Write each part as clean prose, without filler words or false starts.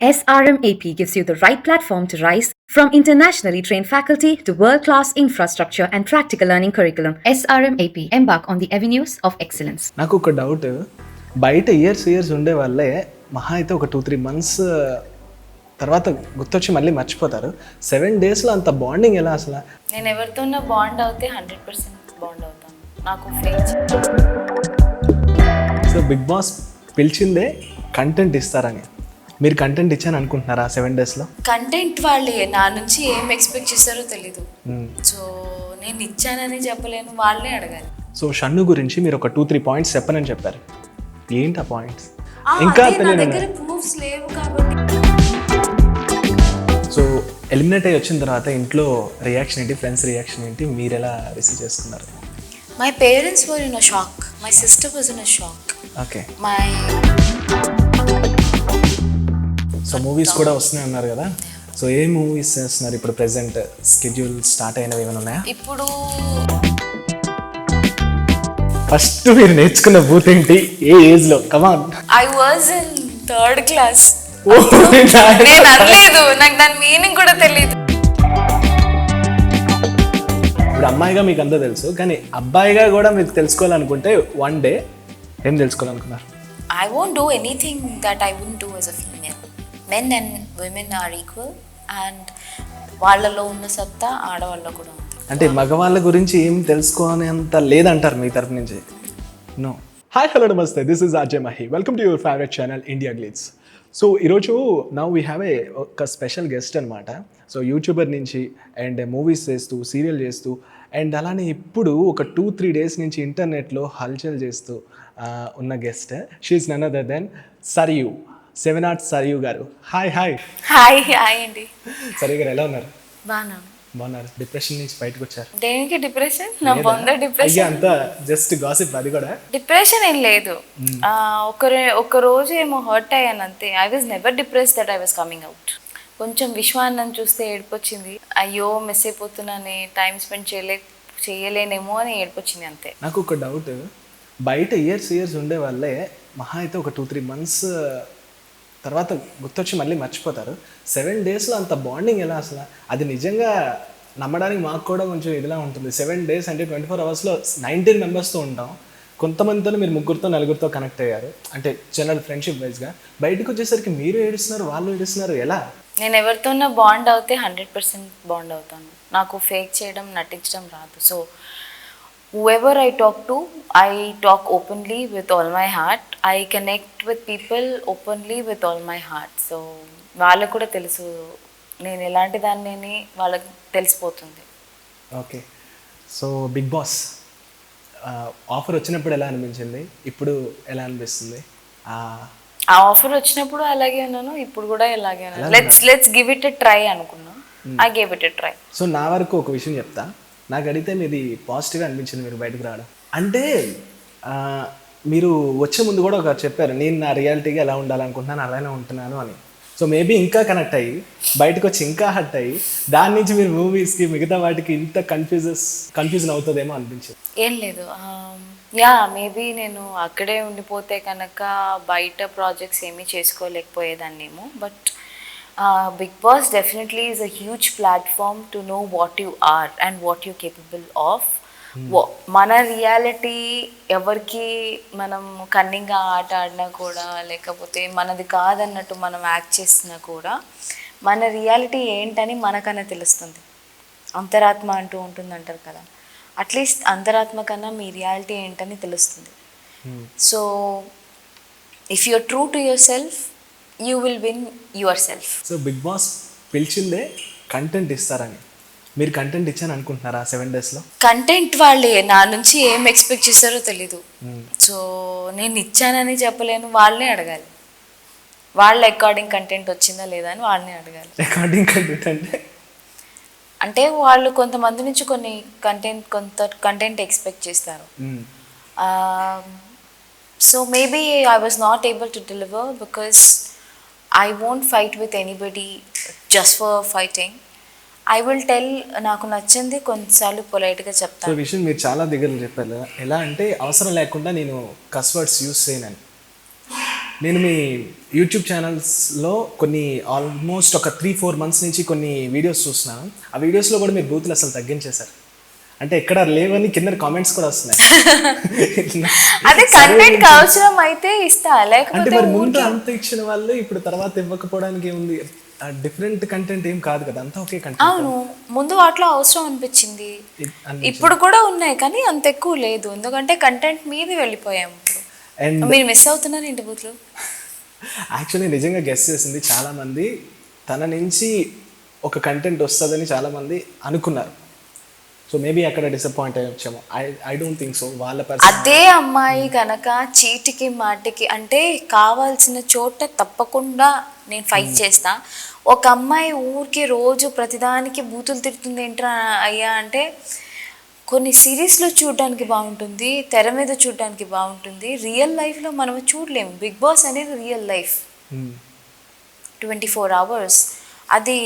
SRMAP gives you the right platform to rise from internationally trained faculty to world-class infrastructure and practical learning curriculum. SRMAP embark on the avenues of excellence. నాకు ఒక doubt, బయట years ఉండే వాళ్ళే మహా అయితే ఒక 2-3 months తర్వాత గుర్తొచ్చి మళ్ళీ మర్చిపోతారు. 7 డేస్లో అంత బాండింగ్ ఎలా అసలు? నేను ఎవరితోన్నా బాండ్ అవుతే 100% బాండ్ అవుతాను. నాకు ఫేక్. సో బిగ్ బాస్ పిలిచిందే కంటెంట్ ఇస్తారని, మీరు కంటెంట్ ఇచ్చాను అనుకుంటున్నారా 7 డేస్లో? కంటెంట్ వాళ్ళే నా నుంచి ఏం ఎక్స్పెక్ట్ చేస్తారో తెలీదు. సో నేను ఇచ్చానని చెప్పలేను, వాళ్ళే అడగాలి. సో షన్ను గురించి మీరు ఒక 2-3 పాయింట్స్ చెప్పనని చెప్పారు. ఏంటి ఆ పాయింట్స్? ఇంకా నా దగ్గర ప్రూఫ్స్ లేవు కాబట్టి. సో ఎలిమినేట్ అయ్యి వచ్చిన తర్వాత ఇంట్లో రియాక్షన్ ఏంటి, ఫ్రెండ్స్ రియాక్షన్ ఏంటి, మీరు ఎలా రిసీవ్ చేసుకున్నారు? My parents were in a shock, my sister was in a shock. Okay. My so movies కూడా వస్తున్నాయి అన్నారు కదా, సో ఏ మూవీస్ చేస్తున్నారు ఇప్పుడు? ప్రెసెంట్ స్కెడ్యూల్ స్టార్ట్ అయినవి ఏమైనా ఉన్నాయా? ఇప్పుడు ఫస్ట్ మీరు నేర్చుకున్న బూత్ ఏంటి, ఏ ఏజ్ లో? Come on. I was in 3rd class. నేను అనలేదు, నాకు దాని మీనింగ్ కూడా తెలియదు. ఇప్పుడు అమ్మాయిగా మీకు అంతా తెలుసు, కానీ అబ్బాయిగా కూడా మీకు తెలుసుకోవాలనుకుంటే వన్ డే ఏం తెలుసుకోవాలనుకున్నారు? I won't do anything that I wouldn't do as a female. Men and women are equal and వాళ్ళలో ఉన్న సత్తా ఆడవాళ్ళలో కూడా ఉంది. అంటే మగవాళ్ళ గురించి ఏం తెలుసుకోనేంత లేదంటారు మీ తరపు నుంచి? నో. హాయ్, హలో, నమస్తే. This is Ajay Mahi. Welcome to your favourite channel India glitz. So ఈరోజు నౌ వీ హ్యావ్ ఒక స్పెషల్ గెస్ట్ అనమాట. సో యూట్యూబర్ నుంచి అండ్ మూవీస్ చేస్తూ, సీరియల్ చేస్తూ, అండ్ అలానే ఇప్పుడు ఒక 2-3 డేస్ నుంచి ఇంటర్నెట్లో హల్చల్ చేస్తూ ఉన్న guest. She is none other than Sarayu, 7 Arts Sarayu garu. Hi hi. Hi hi అండి. సరియు గారు ఎలా ఉన్నారు? బాగున్నారు. డిప్రెషన్ నుంచి బయటకు వచ్చారు? దేనికి డిప్రెషన్? నా బొంద డిప్రెషన్ అంతా జస్ట్ గాసిప్, అది కూడా డిప్రెషన్ ఏం లేదు. ఒక రోజు ఏమో హర్ట్ అయ్యాను అంతే. I was never depress that I was coming out. కొంచెం విశ్వాన్ని చూస్తే ఏడుపొచ్చింది. అయ్యో మిస్ అయిపోతున్నానే, టైం స్పెండ్ చేయలేనేమో అని ఏడుపొచ్చింది అంతే. నాకు ఒక డౌట్, బయట ఇయర్స్ ఉండే వాళ్ళే మహా అయితే ఒక 2-3 మంత్స్ తర్వాత గుర్తొచ్చి మళ్ళీ మర్చిపోతారు. 7 డేస్లో అంత బాండింగ్ ఎలా అసలు? అది నిజంగా నమ్మడానికి మాకు కూడా కొంచెం ఇదిలా ఉంటుంది. 7 డేస్ అంటే 24 అవర్స్లో 19 మెంబర్స్తో ఉంటాం. కొంతమందితో మీరు 3-4 కనెక్ట్ అయ్యారు, అంటే జనరల్ ఫ్రెండ్షిప్ వైజ్గా. బయటకు వచ్చేసరికి మీరు ఏడుస్తున్నారు, వాళ్ళు ఏడుస్తున్నారు, ఎలా? నేను ఎవరితోన్నా బాండ్ అవుతే 100% బాండ్ అవుతాను. నాకు ఫేక్ చేయడం, నటించడం రాదు. So whoever I talk to, I talk openly with all my heart. I connect with people openly with all my heart. So వాళ్ళకు కూడా తెలుసు నేను ఎలాంటి దాన్ని, వాళ్ళకి తెలిసిపోతుంది. Okay. So big Boss offer వచ్చినప్పుడు ఎలా అనిపించింది, ఇప్పుడు ఎలా అనిపిస్తుంది? ఆ ఆఫర్ వచ్చినప్పుడు అలాగే ఉన్నాను, ఇప్పుడు కూడా ఇలాగే ఉన్నాను. Let's give it a try అనుకున్నాను. I gave it a try. So నా వరకు ఒక విషయం చెప్తా. నాకు అడిగితే మీది పాజిటివ్గా అనిపించింది మీరు బయటకు రావడం. అంటే మీరు వచ్చే ముందు కూడా ఒక చెప్పారు, నేను నా రియాలిటీగా ఎలా ఉండాలనుకుంటున్నాను అలానే ఉంటున్నాను అని. సో మేబీ ఇంకా కనెక్ట్ అయ్యి బయటకు వచ్చి ఇంకా హర్ట్ అయ్యి దాని నుంచి మీరు మూవీస్కి మిగతా వాటికి ఇంత కన్ఫ్యూజన్ అవుతుందేమో అనిపించింది. ఏం లేదు, యా మేబీ నేను అక్కడే ఉండిపోతే కనుక బయట ప్రాజెక్ట్స్ ఏమీ చేసుకోలేకపోయేదాన్నేమో. But Big Boss definitely is a huge platform to know what you are and what you're capable of. మన రియాలిటీ ఎవరికి మనం కన్నింగ్గా ఆట ఆడినా కూడా, లేకపోతే మనది కాదన్నట్టు మనం యాక్ట్ చేసినా కూడా, మన రియాలిటీ ఏంటని మనకన్నా తెలుస్తుంది. అంతరాత్మ అంటూ ఉంటుందంటారు కదా, అట్లీస్ట్ అంతరాత్మ కన్నా మీ రియాలిటీ ఏంటని తెలుస్తుంది. So if you're true to yourself, you will win yourself. So big boss పిలిచిందే కంటెంట్ ఇస్తారని, మీరు కంటెంట్ ఇచ్చాను అనుకుంటున్నారా 7 డేస్లో? కంటెంట్ వాళ్ళే నా నుంచి ఏం ఎక్స్పెక్ట్ చేస్తారో తెలీదు. సో నేను ఇచ్చానని చెప్పలేను, వాళ్ళనే అడగాలి. వాళ్ళ అకార్డింగ్ కంటెంట్ వచ్చిందా లేదా అని వాళ్ళని అడగాలి. అకార్డింగ్ కంటెంట్ అంటే వాళ్ళు కొంతమంది నుంచి కొంత కంటెంట్ ఎక్స్పెక్ట్ చేస్తారు. So maybe I was not able to deliver because I won't fight with anybody just for fighting. I will tell నాకు నచ్చింది కొన్నిసార్లు పొలైట్గా చెప్తాను. సో విషయం మీరు చాలా దగ్గర చెప్పారు, ఎలా అంటే అవసరం లేకుండా నేను కస్ వర్డ్స్ యూస్ చేయనని. నేను మీ యూట్యూబ్ ఛానల్స్లో కొన్ని ఆల్మోస్ట్ ఒక 3-4 మంత్స్ నుంచి కొన్ని వీడియోస్ చూస్తున్నాను. ఆ వీడియోస్లో కూడా మీరు బూతులు అసలు తగ్గించేశారు. అంటే ఎక్కడ లేవని కింద కామెంట్స్ కూడా వస్తున్నాయి. అదే కంటెంట్ అవసరం అయితే ఇస్తా, అంటే లేకపోతే మరి ముందు అంత ఇచ్చిన వాళ్ళు ఇప్పుడు తర్వాత ఇవ్వకపోవడానికి ఏముంది? డిఫరెంట్ కంటెంట్ ఏం కాదు కదా, అంతా ఒకే కంటెంట్. అవును, ముందు వాటిలో అవసరం అనిపించింది, ఇప్పుడు కూడా ఉన్నాయి కానీ అంత ఎక్కువ లేదు, ఎందుకంటే కంటెంట్ మీద వెళ్ళిపోయాం. అండ్ మీరు మిస్ అవుతున్నారు ఇంటి బూత్లు. యాక్చువల్లీ నిజంగా గెస్ట్ చేసింది చాలామంది, తన నుంచి ఒక కంటెంట్ వస్తుందని చాలామంది అనుకున్నారు. సో మేబీ అక్కడ డిసప్పాయింట్ అయ్యొచ్చేమో. I don't think so. వాళ్ళ అదే అమ్మాయి కనుక చీటికి మాటికి అంటే కావాల్సిన చోట తప్పకుండా నేను ఫైట్ చేస్తా. ఒక అమ్మాయి ఊరికి రోజు ప్రతిదానికి బూతులు తిడుతుంది ఏంట్రా అయ్యా అంటే, కొన్ని సిరీస్లో చూడడానికి బాగుంటుంది, తెర మీద చూడడానికి బాగుంటుంది, రియల్ లైఫ్లో మనం చూడలేము. బిగ్ బాస్ అనేది రియల్ లైఫ్, 24 hours. అది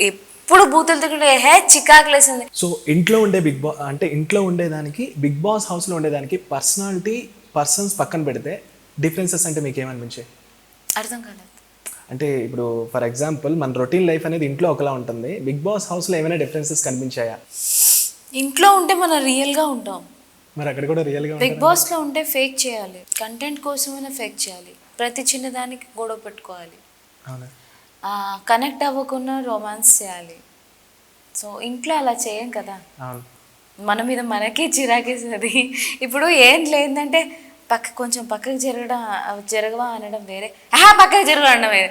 ఎప్పుడు బూతులు తింటుంటే చికాకు లేసింది. సో ఇంట్లో ఉండే బిగ్ బాస్ అంటే ఇంట్లో ఉండేదానికి బిగ్ బాస్ హౌస్లో ఉండేదానికి పర్సన్స్ పక్కన పెడితే డిఫరెన్సెస్ అంటే మీకు ఏమనిపించాయి? అర్థం కాలేదు. అంటే ఇప్పుడు ఫర్ ఎగ్జాంపుల్ మన రొటీన్ లైఫ్ అనేది ఇంట్లో ఒకలా ఉంటుంది, బిగ్ బాస్ హౌస్లో ఏమైనా డిఫరెన్సెస్ కనిపించాయా? ఇంట్లో ఉంటే మనం రియల్గా ఉంటాం, మరి అక్కడ కూడా రియల్గా బిగ్ బాస్లో ఉంటే ఫేక్ చేయాలి, కంటెంట్ కోసమైనా ఫేక్ చేయాలి, ప్రతి చిన్నదానికి గొడవ పెట్టుకోవాలి, అవునా? కనెక్ట్ అవ్వకుండా రొమాన్స్ చేయాలి. సో ఇంట్లో అలా చేయం కదా, అవును. మన మీద మనకే చిరాకేసేది. ఇప్పుడు ఏం లేదంటే కొంచెం పక్కకి జరగవా అనడం వేరే, పక్కకి జరగ అనడం వేరే.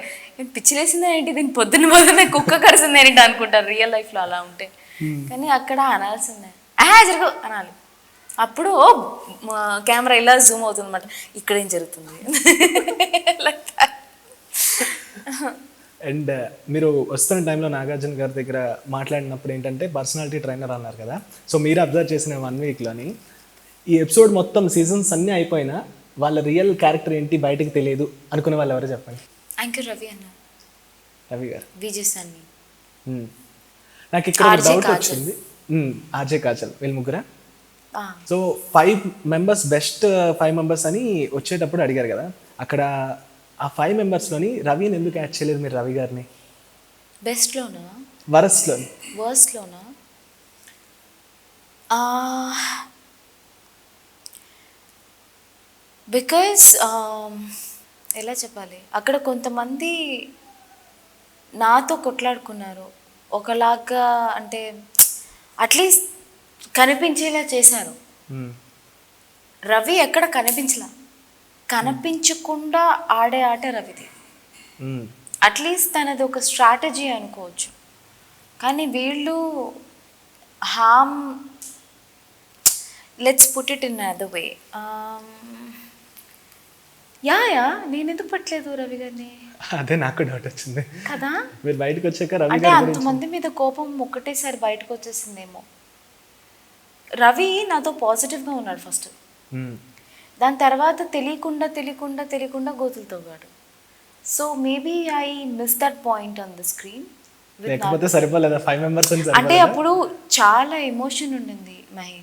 పిచ్చిలేసిందా ఏంటి, దీన్ని పొద్దున్న కుక్క కరిసింది ఏంటి అనుకుంటారు రియల్ లైఫ్లో అలా ఉంటే. కానీ అక్కడ అనాల్సిందే, జరగవు అనాలి. అప్పుడు కెమెరా ఇలా జూమ్ అవుతుంది అనమాట, ఇక్కడేం జరుగుతుంది. అండ్ మీరు వస్తున్న టైంలో నాగార్జున గారి దగ్గర మాట్లాడినప్పుడు ఏంటంటే పర్సనాలిటీ ట్రైనర్ అన్నారు కదా. సో మీరు అబ్జర్వ్ చేసిన 1 వీక్లోని ఈ ఎపిసోడ్ మొత్తం సీజన్స్ అన్నీ అయిపోయినా వాళ్ళ రియల్ క్యారెక్టర్ ఏంటి బయటకు తెలియదు అనుకునే వాళ్ళు ఎవరు చెప్పండి? యాంకర్ రవి అన్న, రవి గారు, విజయ్ సన్ని, నాకు ఇక్కడ ఒక డౌట్ వచ్చింది. ఆర్జే కాజల్, వీళ్ళు ముగ్గురా? సో 5 members బెస్ట్ 5 members అని వచ్చేటప్పుడు అడిగారు కదా, అక్కడ ఆ 5 members-లోని రవిని ఎందుకు యాడ్ చేయలేదు మీరు? రవి గారిని బెస్ట్లోనా వర్స్ట్లోనా? బికాజ్ ఎలా చెప్పాలి, అక్కడ కొంతమంది నాతో కొట్లాడుకున్నారు ఒకలాగా, అంటే అట్లీస్ట్ కనిపించేలా చేశారు. రవి ఎక్కడ కనిపించకుండా ఆడే ఆట రవిది. అట్లీస్ట్ తనది ఒక స్ట్రాటజీ అనుకోవచ్చు. కానీ వీళ్ళు let's put it in other way. నేను ఎందుకు పట్టలేదు రవి గారిని? అదే నాకు డౌట్ వచ్చింది కదా, మీరు బయటకు వచ్చాక రవి అంటే అంతమంది మీద కోపం ఒక్కటేసారి బయటకు వచ్చేసిందేమో. రవి నాతో పాజిటివ్గా ఉన్నాడు ఫస్ట్, దాని తర్వాత తెలియకుండా గోతులు తవ్వాడు. So maybe I miss that point on the screen. లేకపోతే సరిపోలేదా 5 members? అంటే అప్పుడు చాలా ఎమోషన్ ఉండింది మహి.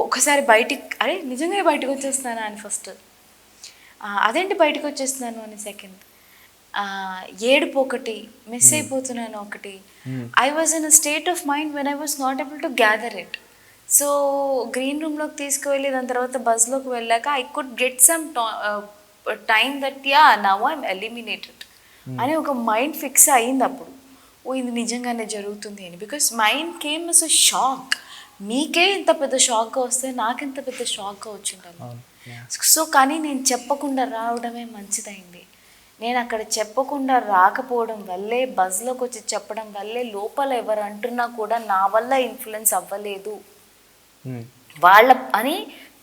ఒకసారి బయటికి నిజంగా బయటకు వచ్చేస్తున్నాను అని ఫస్ట్, అదేంటి బయటకు వచ్చేస్తున్నాను అని సెకండ్, ఏడుపు ఒకటి, మిస్ అయిపోతున్నాను ఒకటి. I was in a state of mind when I was not able to gather it. So green రూమ్లోకి తీసుకువెళ్ళి దాని తర్వాత బస్లోకి వెళ్ళాక I could get some time that now I'm eliminated అని ఒక మైండ్ ఫిక్స్ అయింది అప్పుడు. ఇది నిజంగానే జరుగుతుంది అని. Because mind came as a shock. మీకే ఇంత పెద్ద షాక్గా వస్తే నాకెంత పెద్ద షాక్గా వచ్చిండాలి. సో కానీ నేను చెప్పకుండా రావడమే మంచిదైంది. నేను అక్కడ చెప్పకుండా రాకపోవడం వల్లే, బజ్లోకి వచ్చి చెప్పడం వల్లే లోపల ఎవరు అంటున్నా కూడా నా వల్ల ఇన్ఫ్లుయెన్స్ అవ్వలేదు వాళ్ళ అని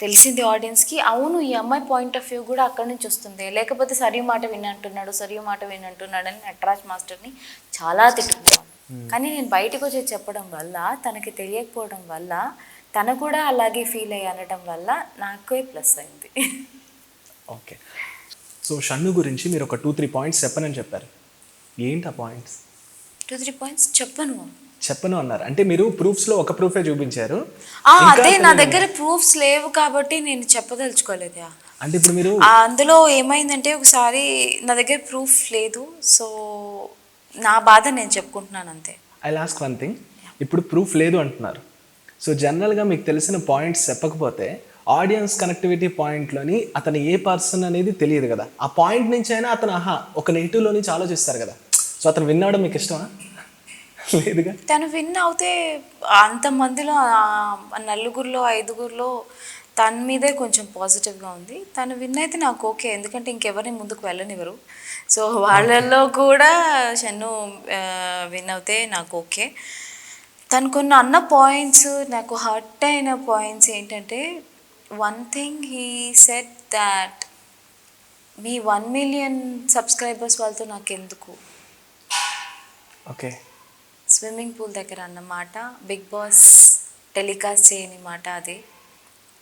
తెలిసింది ఆడియన్స్కి. అవును, ఈ అమ్మాయి పాయింట్ ఆఫ్ వ్యూ కూడా అక్కడి నుంచి వస్తుంది, లేకపోతే సరియు మాట వినంటున్నాడు అని నటరాజ్ మాస్టర్ని చాలా తిట్టుకున్నాను. కానీ నేను బయటకు వచ్చి చెప్పడం వల్ల, తనకి తెలియకపోవడం వల్ల, తను కూడా అలాగే ఫీల్ అయ్యి అనడం వల్ల నాకే ప్లస్ అయింది. ఓకే, సో షన్ను గురించి మీరు ఒక 2-3 points చెప్పనని చెప్పారు. ఏంటి ఆ పాయింట్స్? 2-3 points చెప్పను అన్నారు. అంటే మీరు ప్రూఫ్స్లో ఒక ప్రూఫే చూపించారు. అదే నా దగ్గర ప్రూఫ్స్ లేవు కాబట్టి నేను చెప్పదలుచుకోలేదు. అంటే ఇప్పుడు మీరు అందులో ఏమైందంటే ఒకసారి నా దగ్గర ప్రూఫ్ లేదు, సో నా బాధ నేను చెప్పుకుంటున్నాను అంతే. ఐ లాస్ట్ వన్ థింగ్, ఇప్పుడు ప్రూఫ్ లేదు అంటున్నారు. సో జనరల్గా మీకు తెలిసిన పాయింట్స్ చెప్పకపోతే ఆడియన్స్ కనెక్టివిటీ పాయింట్లోని అతను ఏ పర్సన్ అనేది తెలియదు కదా, ఆ పాయింట్ నుంచి అయినా అతను ఒక నెగిటివ్లో నుంచి ఆలోచిస్తారు కదా. సో అతను విన్ అవ్వడం మీకు ఇష్టమా? లేదుగా. తను విన్ అవుతే అంతమందిలో నలుగురిలో 5గురిలో తన మీదే కొంచెం పాజిటివ్గా ఉంది. తను విన్ అయితే నాకు ఓకే, ఎందుకంటే ఇంకెవరిని ముందుకు వెళ్ళనివ్వరు. సో వాళ్ళల్లో కూడా షన్ను విన్ అవుతే నాకు ఓకే. తను కొన్ని అన్న పాయింట్స్ నాకు హర్ట్ అయిన పాయింట్స్ ఏంటంటే, one thing he said that me 1 million subscribers వాళ్ళతో నాకు ఎందుకు, ఓకే, స్విమ్మింగ్ పూల్ దగ్గర అన్నమాట. బిగ్ బాస్ టెలికాస్ట్ చేయని మాట అది.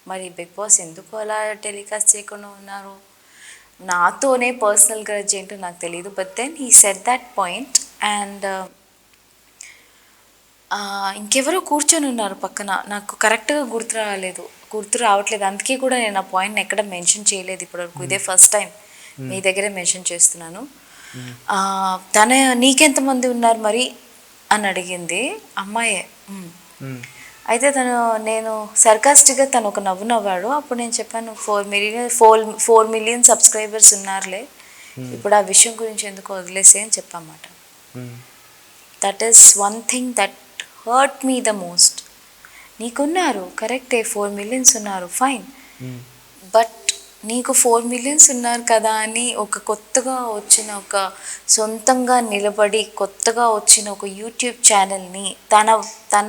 మరి బిగ్ బాస్ ఎందుకు అలా టెలికాస్ట్ చేయకుండా ఉన్నారు, నాతోనే పర్సనల్ గ్రడ్జ్ ఏంటో నాకు తెలియదు. But then he set that point and ఇంకెవరో కూర్చొని ఉన్నారు పక్కన, నాకు కరెక్ట్గా గుర్తు రావట్లేదు. అందుకే కూడా నేను ఆ పాయింట్ని ఎక్కడ మెన్షన్ చేయలేదు ఇప్పటివరకు. ఇదే ఫస్ట్ టైం మీ దగ్గరే మెన్షన్ చేస్తున్నాను. తన నీకెంతమంది ఉన్నారు మరి అని అడిగింది అమ్మాయే. అయితే నేను సర్కాస్టిక్గా తను ఒక నవ్వు నవ్వాడు. అప్పుడు నేను చెప్పాను 4 మిలియన్ సబ్స్క్రైబర్స్ ఉన్నారులే, ఇప్పుడు ఆ విషయం గురించి ఎందుకు వదిలేసే అని చెప్పన్నమాట. That is one thing that hurt me the most. నీకున్నారు కరెక్టే, 4 మిలియన్స్ ఉన్నారు, ఫైన్, బట్ నీకు 4 మిలియన్స్ ఉన్నారు కదా అని ఒక కొత్తగా వచ్చిన ఒక సొంతంగా నిలబడి కొత్తగా వచ్చిన ఒక యూట్యూబ్ ఛానల్ని తన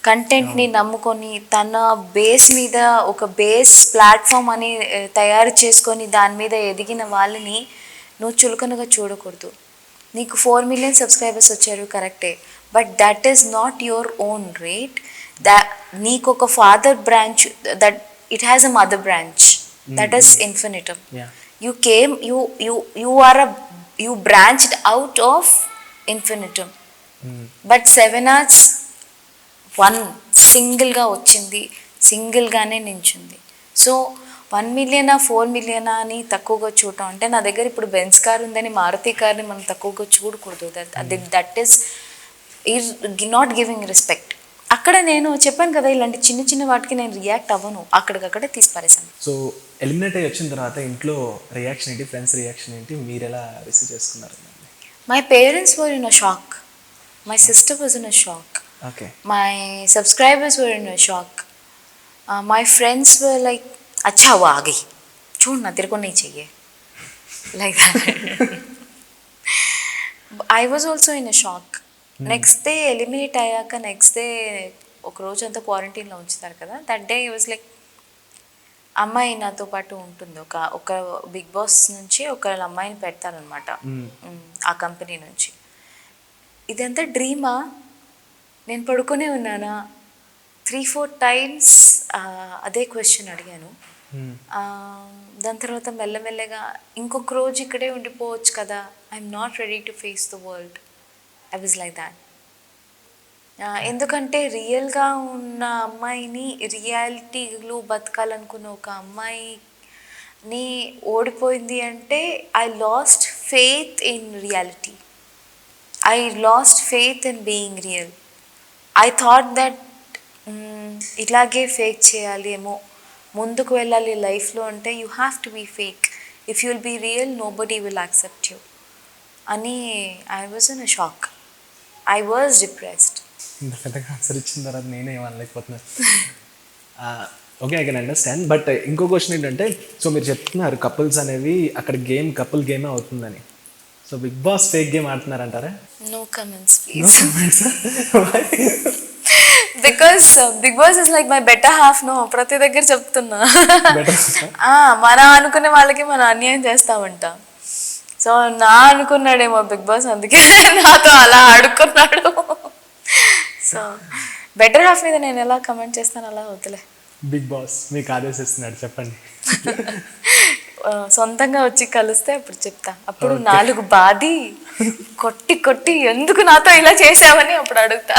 కంటెంట్ని నమ్ముకొని తన బేస్ మీద ఒక బేస్ ప్లాట్ఫామ్ అని తయారు చేసుకొని దాని మీద ఎదిగిన వాళ్ళని నువ్వు చులకనగా చూడకూడదు. నీకు 4 మిలియన్ సబ్స్క్రైబర్స్ వచ్చారు కరెక్టే, but that is not your own rate. నీకు ఒక father branch, that it has a mother branch, that is infinitum. You branched out of infinitum. But 7 hours one సింగిల్గా వచ్చింది, సింగిల్గానే నించుంది. సో 1 మిలియనా 4 మిలియనా అని తక్కువగా చూడటం అంటే, నా దగ్గర ఇప్పుడు బెంజ్ కార్ ఉందని మారుతి కార్ని మనం తక్కువగా చూడకూడదు. That is not giving respect. అక్కడ నేను చెప్పాను కదా, ఇలాంటి చిన్న చిన్న వాటికి నేను రియాక్ట్ అవ్వను, అక్కడికక్కడే తీసి పారేసాను. సో ఎలిమినేట్ అయ్యి వచ్చిన తర్వాత ఇంట్లో రియాక్షన్ ఏంటి, ఫ్రెండ్స్ రియాక్షన్ ఏంటి, మీరు ఎలా రిసీవ్ చేసుకున్నారు? My parents were in a shock, my sister was in a shock, okay, my subscribers were in a shock, my friends were like అచ్చా वो आ गई, छोड़ ना तेरे को नहीं चाहिए, like that. I was also in a shock. Next day eliminate అయ్యాక నెక్స్ట్ డే ఒక రోజు అంతా క్వారంటైన్లో ఉంచుతారు కదా, దట్ డే వాజ్ లైక్ అమ్మాయి నాతో పాటు ఉంటుంది. ఒక బిగ్ బాస్ నుంచి ఒక అమ్మాయిని పెడతారనమాట ఆ కంపెనీ నుంచి. ఇదంతా డ్రీమా, నేను పడుకునే ఉన్నానా, 3-4 టైమ్స్ అదే క్వశ్చన్ అడిగాను. దాని తర్వాత మెల్లమెల్లగా ఇంకొక రోజు ఇక్కడే ఉండిపోవచ్చు కదా, I'm not ready to face the world, I was like that. ఎందుకంటే రియల్గా ఉన్న అమ్మాయిని, రియాలిటీలో బతకాలనుకున్న ఒక అమ్మాయిని ఓడిపోయింది అంటే I lost faith in reality, I lost faith in being real. I thought that ఇలాగే ఫేక్ చేయాలి ఏమో, ముందుకు వెళ్ళాలి లైఫ్లో అంటే you have to be fake. If you will be real nobody will accept you అని I was in a shock, I was depressed. ఇంత పెద్దగా ఆన్సర్ ఇచ్చిన తర్వాత నేనే ఏమనలేకపోతున్నాను. Okay, I can understand. But ఇంకో క్వశ్చన్ ఏంటంటే, సో మీరు చెప్తున్నారు కపుల్స్ అనేవి అక్కడ కపుల్ గేమే అవుతుందని, so big boss fake game ఆడుతున్నారంటారా? No comments please. Because big boss is like my better half. No, ప్రతి దగ్గర చెప్తున్నా, మనం అనుకునే వాళ్ళకి మనం అన్యాయం చేస్తామంట. సో నా అనుకున్నాడేమో బిగ్ బాస్, అందుకే నాతో అలా ఆడుకున్నాడు. సో బెటర్ హాఫ్ మీద నేను ఎలా కమెంట్ చేస్తాను, అలా వద్దులే. బిగ్ బాస్ మీకు ఆదేశిస్తున్నాడు, చెప్పండి. సొంతంగా వచ్చి కలిస్తే అప్పుడు చెప్తా, అప్పుడు 4 బాది కొట్టి ఎందుకు నాతో ఇలా చేసావని అప్పుడు అడుగుతా.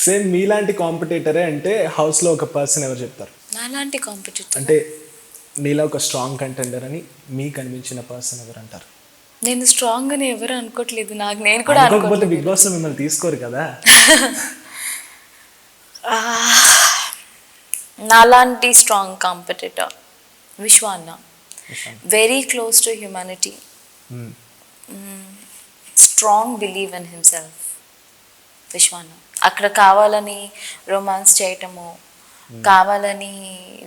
సేమ్ మీలాంటి కాంపిటేటరే అంటే హౌస్లో ఒక పర్సన్ ఎవరు చెప్తారు? నాలాంటి కాంపిటేటర్ అంటే నీలో ఒక స్ట్రాంగ్ కంటెండర్ అని మీకు అనిపించిన పర్సన్ ఎవరు అంటారు? నేను స్ట్రాంగ్ అని ఎవరు అనుకోవట్లేదు, నాకు నేను కూడా అనుకోకపోతే బిగ్ బాస్ లో మిమ్మల్ని తీసుకోరు కదా. నాలాంటి స్ట్రాంగ్ కాంపిటీటర్ విశ్వాన్న, very close to humanity, strong believe in himself. విశ్వాన్న అక్కడ కావాలని రొమాన్స్ చేయటము, కావాలని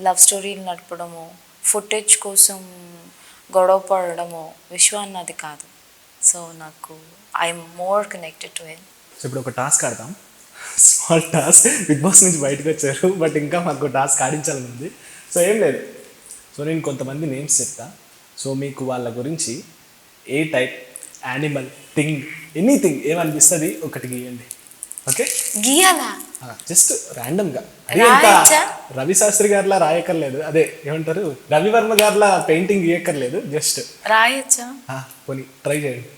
లవ్ స్టోరీలు నడపడము, ఫుటేజ్ కోసం గొడవ పడడము విశ్వాన్నది కాదు. సో నాకు I'm more connected to him. So ఇప్పుడు ఒక టాస్క్ ఆడదాం, స్మాల్ టాస్క్. బిగ్ బాస్ నుంచి బయటకు వచ్చారు బట్ ఇంకా మాకు టాస్క్ ఆడించాలని ఉంది. సో ఏం లేదు, సో నేను కొంతమంది నేమ్స్ చెప్తా. సో మీకు వాళ్ళ గురించి ఏ టైప్, యానిమల్, థింగ్, ఎనీథింగ్ ఏమనిపిస్తుంది ఒకటి గీయండి. ఓకే, గీయాలా? జస్ట్ ర్యాండమ్గా. రాయచ్చా? రవి శాస్త్రి గారిలా రాయక్కర్లేదు, అదే ఏమంటారు రవివర్మ గారిలా పెయింటింగ్ గీయక్కర్లేదు, జస్ట్ రాయచ్చా? పోనీ ట్రై చేయండి.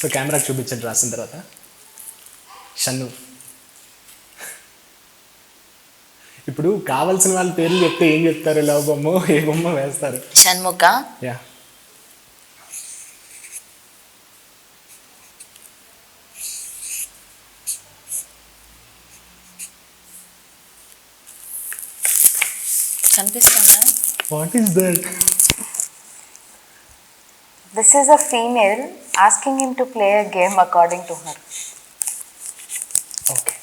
సో కెమెరాకి చూపించండి రాసిన తర్వాత. షన్ను. ఇప్పుడు కావాల్సిన వాళ్ళ పేర్లు చెప్తే ఏం చెప్తారు? లవ్ బొమ్మ, ఏ బొమ్మ వేస్తారు? షణ్ముఖ. యా. కనిపిస్తుందా? What is that? This is a female asking him to play a game according to her. Okay.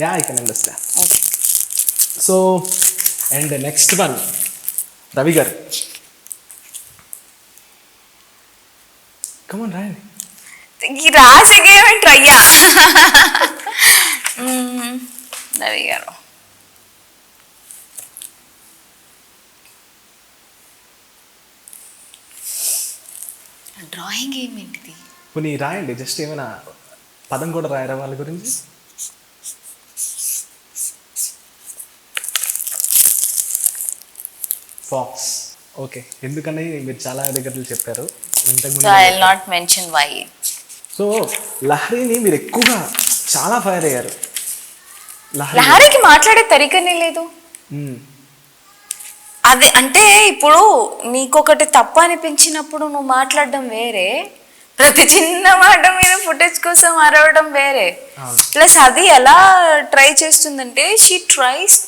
Yeah, I can understand. Okay. So, and the next one, Ravi garu. Come on, Ryan. ఈ రాసే game ఏంటి అయ్యా? రవి గారు. Drawing ఏమేంటిది? పోనీ రాయండి, just ఏమైనా పదం కూడా రాయరా వాళ్ళ గురించి. ఫాక్స్. ఓకే, ఎందుకని మీరు చాలా దగ్గర చెప్పారు So I will not mention why. So లహరిని మీరు ఎక్కువగా చాలా ఫైర్ అయ్యారు. లహరికి మాట్లాడే తరికనే లేదు. అదే అంటే ఇప్పుడు నీకొకటి తప్పు అనిపించినప్పుడు నువ్వు మాట్లాడడం వేరే, ప్రతి చిన్న మాట మీద ఫుటేజ్ కోసం అరవడం వేరే. ప్లస్ అది ఎలా ట్రై చేస్తుందంటే she tries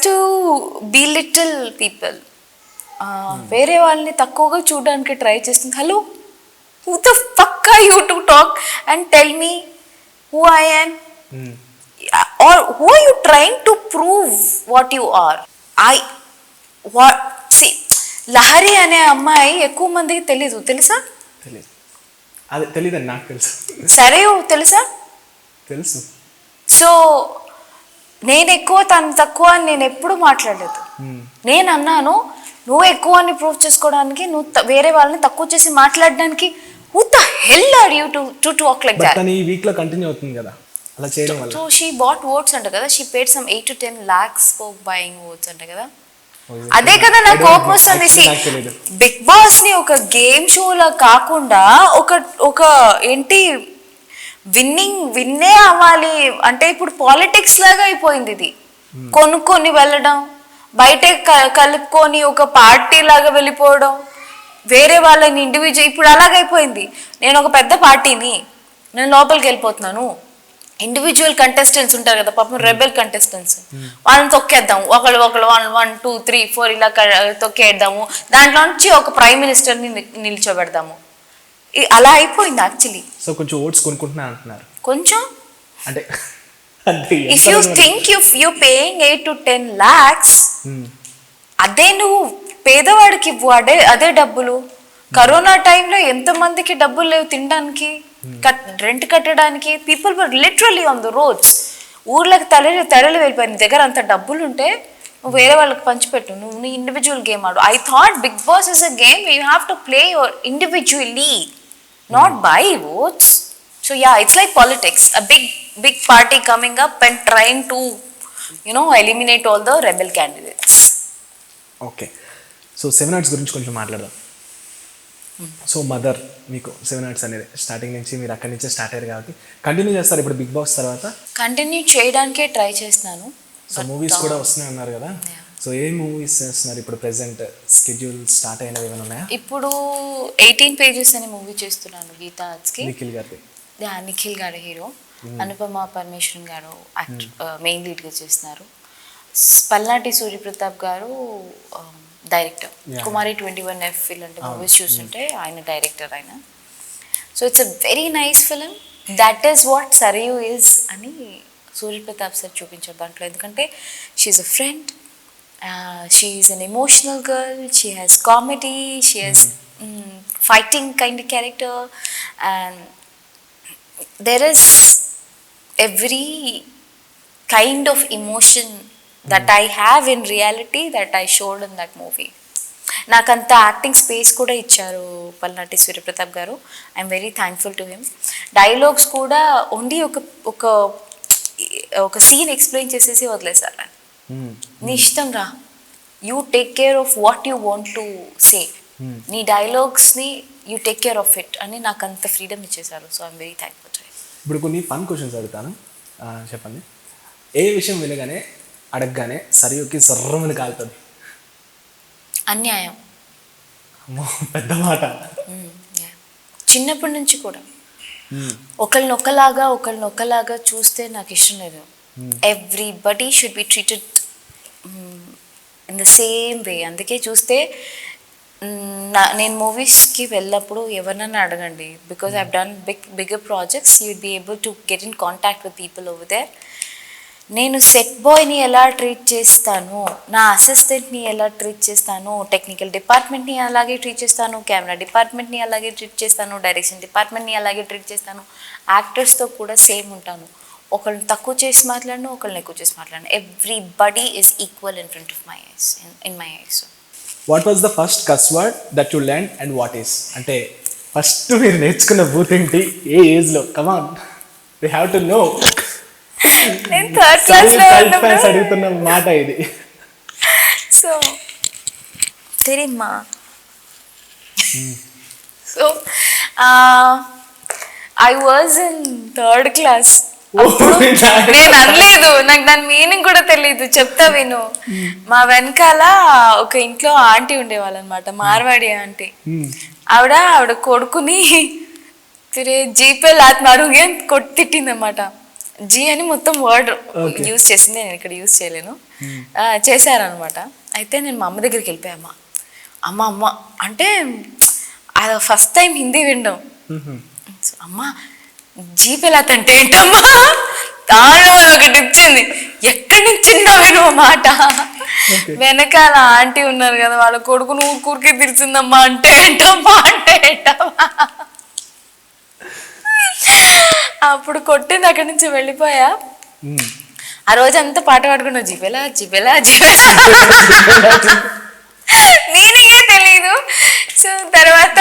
to be little people. వేరే వాళ్ళని తక్కువగా చూడడానికి ట్రై చేస్తుంది. Hello, who the fuck are you to talk and tell me who I am? Or who are you trying to prove what you are? See, Lahari అనే అమ్మాయి ఎక్కువ మందికి తెలీదు, తెలుసా? అది తెలీదండి, నాకు తెలుసు. సరే, తెలుసా? తెలుసు. సో నేను ఎక్కువ తను తక్కువ అని నేను ఎప్పుడు మాట్లాడలేదు. నేను అన్నాను నువ్వు ఎక్కువ అని ప్రూవ్ చేసుకోవడానికి, నువ్వు వేరే వాళ్ళని తక్కువ చేసి మాట్లాడడానికి who the hell are you to talk like that? ఈ వీక్ లో కంటిన్యూ అవుతుంది కదా అలా చేయడం వల్ల. సో షీ బాట్ ఓట్స్ అంట కదా, she paid some 8 to 10 lakhs for buying votes అంట కదా. అదే కదా నాకు కోపం వస్తుంది. బిగ్ బాస్ ని ఒక గేమ్ షోలా కాకుండా ఒక ఏంటి విన్నే అవ్వాలి అంటే ఇప్పుడు పాలిటిక్స్ లాగా అయిపోయింది ఇది. కొనుక్కొని వెళ్ళడం, బయట కలుపుకొని ఒక పార్టీ లాగా వెళ్ళిపోవడం, వేరే వాళ్ళని ఇండివిజువల్. ఇప్పుడు అలాగైపోయింది. నేను ఒక పెద్ద పార్టీని, నేను లోపలికి వెళ్ళిపోతున్నాను, ఇండివిజువల్ కంటెస్టెంట్స్ ఉంటారు కదా పాపం, రెబెల్ కంటెస్టెంట్స్, వాళ్ళని తొక్కేద్దాం, ఒకళ్ళు 1 2 3 4 ఇలా తొక్కేద్దాము, దాంట్లో నుంచి ఒక ప్రైమ్ మినిస్టర్ని నిల్చోబెడదాము. అలా అయిపోయింది యాక్చువల్లీ. సో కొంచెం ఓట్స్ కొనుక్కుంటున్నా అంటున్నారు. కొంచెం అంటే if you think you paying 8 to 10 lakhs, అదే నువ్వు పేదవాడికి ఇవ్వు, అదే డబ్బులు. కరోనా టైంలో ఎంతమందికి డబ్బులు లేవు తినడానికి, రెంట్ కట్టడానికి. People were literally on the roads. ఊర్లకు తరలి వెళ్ళిపోయి. నీ దగ్గర అంత డబ్బులు ఉంటే నువ్వు వేరే వాళ్ళకి పంచిపెట్టు, నువ్వు నీ ఇండివిజువల్ గేమ్ ఆడు. I thought Bigg boss is a game you have to play your individually, not by votes. So yeah, it's like politics. A big party coming up and trying to eliminate all the rebel candidates. Okay, so 7 Arts గురించి కొంచెం మాట్లాడదాం. So mother మీకు 7 Arts అనేది starting నుంచి మీరు అక్కడి నుంచే start అయ్యారు కాబట్టి కంటిన్యూ చేస్తారు ఇప్పుడు బిగ్ బాస్ తర్వాత. కంటిన్యూ చేయడానికే ట్రై చేస్తున్నాను. సో మూవీస్ కూడా వస్తున్నాయి అన్నారు కదా, సో ఏ మూవీస్ చేస్తున్నారు ఇప్పుడు ప్రెసెంట్? స్కెడ్యూల్ స్టార్ట్ అయినవి ఏమైనా ఉన్నాయా? ఇప్పుడు 18 Pages అనే మూవీ చేస్తున్నాను గీతా ఆర్ట్స్కి. నిఖిల్ గారి. నిఖిల్ గారు హీరో, అనుపమ పరమేశ్వరన్ గారు మెయిన్ లీడ్గా చేస్తున్నారు. పల్నాటి సూర్యప్రతాప్ గారు డైరెక్టర్. కుమారి 21F ఇలాంటి మూవీస్ చూస్తుంటే ఆయన డైరెక్టర్ ఆయన. So it's a very nice film. That is what Sarayu is అని సూర్యప్రతాప్ సార్ చూపించారు దాంట్లో. ఎందుకంటే she's a friend, she's an emotional girl, she has comedy, she has fighting kind character, and there is every kind of emotion that I have in reality that I showed in that movie. నాకంత acting space కూడా ఇచ్చారు Palnati Suryapratap garu. I'm very thankful to him. Dialogues కూడా only ఒక scene explain చేసేసి వదిలేసారు. నీ ఇష్టం రా, you take care of what you want to say, నీ డైలాగ్స్ని you take care of it అని నాకు అంత ఫ్రీడమ్ ఇచ్చేసారు. So I'm very thankful. ఇప్పుడు కొన్ని ఫన్ క్వశ్చన్స్ అడుగుతాను, చెప్పండి. ఏ విషయం వినగానే అడగగానే సరియుకి సర్రమని కాలుతుంది? అన్యాయం. అమ్మో, పెద్ద మాట. చిన్నప్పటి నుంచి కూడా ఒకళ్ళనొక్కలాగా చూస్తే నాకు ఇష్టం లేదు. Everybody should be treated in the same way. అందుకే చూస్తే నేను మూవీస్కి వెళ్ళినప్పుడు ఎవరినైనా అడగండి, because I done bigger projects, you will be able to get in contact with people over there. నేను సెట్ బాయ్ని ఎలా ట్రీట్ చేస్తాను, నా అసిస్టెంట్ని ఎలా ట్రీట్ చేస్తాను, టెక్నికల్ డిపార్ట్మెంట్ని అలాగే ట్రీట్ చేస్తాను, కెమెరా డిపార్ట్మెంట్ని అలాగే ట్రీట్ చేస్తాను, డైరెక్షన్ డిపార్ట్మెంట్ని అలాగే ట్రీట్ చేస్తాను, యాక్టర్స్తో కూడా సేమ్ ఉంటాను. ఒకళ్ళని తక్కువ చేసి మాట్లాడను, ఒకళ్ళని ఎక్కువ చేసి మాట్లాడను. Everybody is equal in front of my eyes, in my eyes. What was the first cuss word that you learn and what is? అంటే ఫస్ట్ మీరు నేర్చుకున్న బూత్ ఏంటి, ఏ ఏజ్లో? Come on, we have to know. నేను థర్డ్ క్లాస్లో అడుగుతున్న మాట ఇది. సో తెలీమ్మా. So I was in third class. నేను అనలేదు, నాకు దాని మీనింగ్ కూడా తెలీదు. చెప్తా విను. మా వెనకాల ఒక ఇంట్లో ఆంటీ ఉండేవాళ్ళు అనమాట, మార్వాడి ఆంటీ. ఆవిడ కొడుకుని తిరే జీపే లాత్ మారుగే తిట్టింది అనమాట. జీ అని మొత్తం వర్డ్ యూజ్ చేసింది, నేను ఇక్కడ యూజ్ చేయలేను. చేశారనమాట. అయితే నేను మా అమ్మ దగ్గరికి వెళ్ళిపోయామ్మా. అమ్మ అంటే అది ఫస్ట్ టైం హిందీ వినడం. అమ్మ జీపెలాత్ అంటే ఏంటమ్మా, తాను ఒకటి ఇచ్చింది. ఎక్కడి నుంచి విను మాట. వెనకాల ఆంటీ ఉన్నారు కదా, వాళ్ళ కొడుకును ఊరికే తెలిసిందమ్మా అంటే ఏంటమ్మా అంటే ఏంటమ్మా. అప్పుడు కొట్టింది, అక్కడి నుంచి వెళ్ళిపోయా. ఆ రోజంతా పాట పాడుకున్నా, జిబెలా జిబెలా జిబెలా, మీనింగే తెలీదు. సో తర్వాత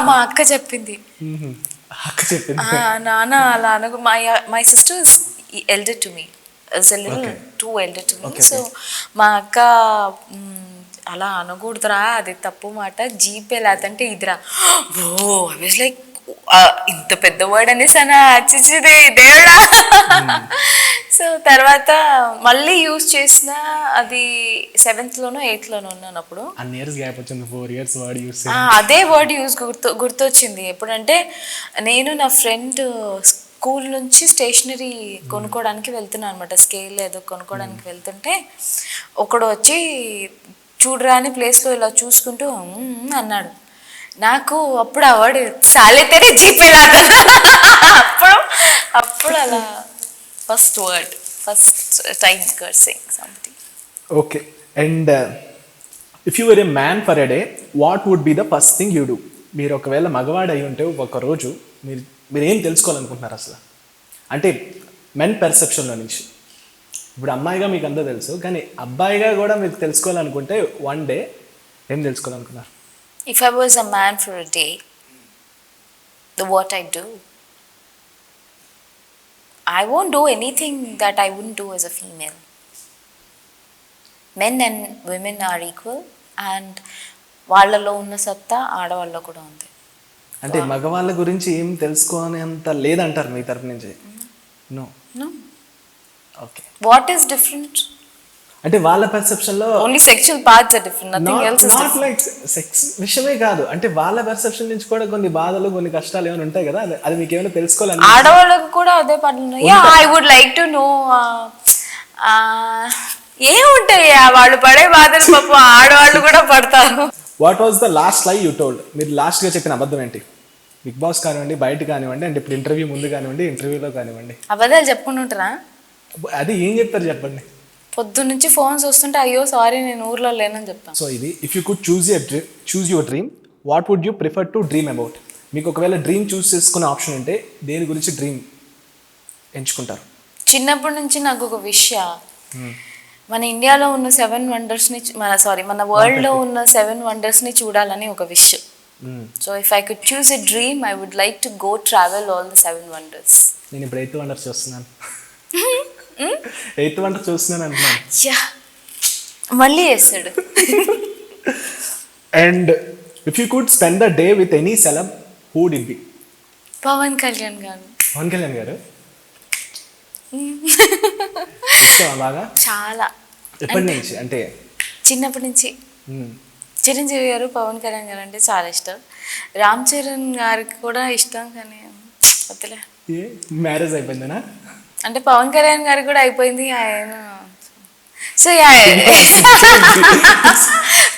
మా అక్క చెప్పింది. నాన్న అలా అనకు, my sister is elder to me, is a little too elder to me. So మా అక్క అలా అనకూడదురా, అది తప్పు మాట, జీపే లేదంటే ఇదిరా. ఓ ఐ వాజ్ లైక్, ఇంత పెద్ద వర్డ్ అనేసానా, అచ్చిచ్చిదే దేవుడా. సో తర్వాత మళ్ళీ యూజ్ చేసిన, అది 7th లోనో 8th లోనో ఉన్నాను అప్పుడు. అదే వర్డ్ యూజ్ గుర్తొచ్చింది. ఎప్పుడంటే నేను నా ఫ్రెండ్ స్కూల్ నుంచి స్టేషనరీ కొనుక్కోవడానికి వెళ్తున్నాను అనమాట, స్కేల్ ఏదో కొనుక్కోవడానికి వెళ్తుంటే ఒకడు వచ్చి చూడరాని ప్లేస్లో ఇలా చూసుకుంటూ అన్నాడు. నాకు అప్పుడు ఆ వర్డ్ సాలేతేనే జీపేలాగా. అప్పుడు అలా first word, first time cursing something. Okay, and if you were a man for a day, what would be the first thing you do? మీరు ఒకవేళ మగవాడు అయి ఉంటే ఒకరోజు మీరు ఏం తెలుసుకోవాలనుకుంటున్నారు అసలు? అంటే మెన్ పెర్సెప్షన్లో నుంచి. ఇప్పుడు అమ్మాయిగా మీకు అంతా తెలుసు, కానీ అబ్బాయిగా కూడా మీరు తెలుసుకోవాలనుకుంటే వన్ డే ఏం తెలుసుకోవాలనుకున్నారు? If I was a man for a day, what I do, I won't do anything that I wouldn't do as a female. Men and women are equal, and వాళ్ళలో ఉన్న సత్తా ఆడవాళ్ళలో కూడా ఉంది. అంటే మగవాళ్ళ గురించి ఏం తెలుసుకోనేంత లేదంటారు మీ తరపు నుంచి? No. Okay. What is different? అంటే వాళ్ళ పర్సెప్షన్ లో only sexual parts are different, nothing else is not like sex విషయమే కాదు, అంటే వాళ్ళ పర్సెప్షన్ నుంచి కూడా కొన్ని బాధలు కొన్ని కష్టాలు ఏమైనా ఉంటాయి కదా, అది మీకు ఏమైనా తెలుసుకోవాలని? ఆడవాళ్ళకు కూడా అదే పనులు ఉన్నాయి. Yeah, I would like to know. ఏముంటాయి వాళ్ళు పడే బాధలు పాపం ఆడవాళ్ళు కూడా పడతారు. What was the last lie you told? మీరు లాస్ట్ గా చెప్పిన అబద్ధం ఏంటి? బిగ్ బాస్ కానివ్వండి, బయట కానివ్వండి, అంటే ఇప్పుడు ఇంటర్వ్యూ ముందు కానివ్వండి, ఇంటర్వ్యూలో కానివ్వండి. అబద్ధాలు చెప్పుకుంటుంటారా? అది ఏం చెప్తారు చెప్పండి. పొద్దున్న నుంచి ఫోన్స్ వస్తుంటే అయ్యో సారీ నేను ఊర్లో లేనని చెప్తాను. సో ఇది, if you could choose your dream, what would you prefer to dream about? మీకు ఒకవేళ డ్రీమ్ చూస్ చేసుకునే ఆప్షన్ ఉంటే దేని గురించి డ్రీమ్ ఎంచుకుంటారు? చిన్నప్పటి నుంచి నాకు ఒక విషయం, మన ఇండియాలో ఉన్న 7 వండర్స్ని మన వరల్డ్లో ఉన్న 7 వండర్స్ని చూడాలని ఒక విష్. So if I could choose a dream, I would like to go travel all the 7 wonders. నేను ఇప్పుడు 8th వండర్ చూస్తున్నాను. 8th వండర్ చూస్తున్నాను అంటున్నాను. మళ్ళీ వేస్తాడు. And if you could spend the day with any celeb, who would it be? Pawan Kalyan గారు. పవన్ కళ్యాణ్ గారు ఇష్టమా బాగా? చాలా. ఎప్పటి నుంచి? అంటే చిన్నప్పటి నుంచి. చిరంజీవి గారు, పవన్ కళ్యాణ్ గారు అంటే చాలా ఇష్టం. రామ్ చరణ్ గారికి కూడా ఇష్టం, కానీ వద్దులే. మ్యారేజ్ అయిపోయిందనా? అంటే పవన్ కళ్యాణ్ గారికి కూడా అయిపోయింది ఆయన. సో